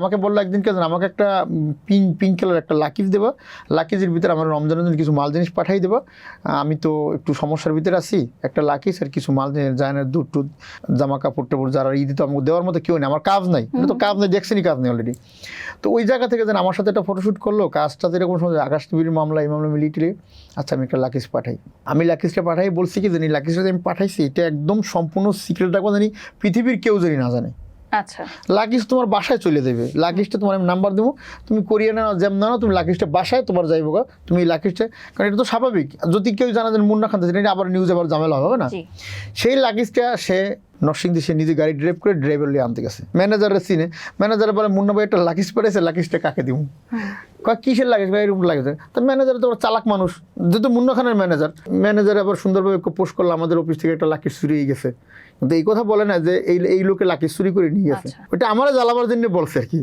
আমাকে বললো একদিনকে আমাকে একটা পিঙ্ক কালার একটা লাকিজ দেবা, লাকিজের ভিতরে আমার রমজানের জন্য কিছু মাল জিনিস পাঠাই দেবা, আমি তো একটু সমস্যার ভিতরে আছি, একটা লাকিজ আর কিছু মাল জিনিস জায়নের দুধ টুধ জামা কাপড় টাপড় যারা ঈদে তো আমাকে দেওয়ার মতো কেউ নেই, আমার কাজ নাই, এটা তো কাজ নেই, দেখছেনই কাজ নেই অলরেডি। তো ওই জায়গা থেকে যেন আমার সাথে একটা ফটোশ্যুট করলো, কাজটা যেরকম সময় আকাশ টিভির মামলা এই মামলা মিলিটারি, আচ্ছা আমি একটা লাকিজ পাঠাই। আমি লাকিজটা পাঠাই বলছি কি জানি লাকিজটা আমি পাঠাইছি এটা একদম সম্পূর্ণ সিক্রেট রাখবো, জানি পৃথিবীর কেউ জানি না জানে। আচ্ছা, লাকিজ তোমার বাসায় চলে দেবে, লাকিজটা তোমার আমি নাম্বার দেবো, তুমি করিয়ে নাও যেমন নাও, তুমি লাকিজটা বাসায় তোমার যাইবো গা, তুমি এই লাকিজটা, কারণ এটা তো স্বাভাবিক, যদি কেউ জানা যেন মুন্না খান এটা আবার নিউজে আবার ঝামেলা হবে না। সেই লাকিজটা সে নরসিংদী সে নিজে গাড়ি ড্রাইভ করে ড্রাইভার লিয়ে আনতে গেছে, ম্যানেজারের সিনে, ম্যানেজার বলে মুন্না ভাই একটা লাকিজ পাঠাইছে, লাকিজটা কাকে দিব? কয় কিসের লাকিজ ভাই, এরকম লাগেছে। তো ম্যানেজার তো চালাক মানুষ, যেহেতু মুন্না খানের ম্যানেজার আবার সুন্দরভাবে পোস্ট করলো আমাদের অফিস থেকে একটা লাকিজ চুরিয়ে গেছে, কিন্তু এই কথা বলে না যে এই লোকে লাকিজ চুরি করে নিয়ে গেছে, ওইটা আমার জ্বালাবার জন্য বলছে আর কি।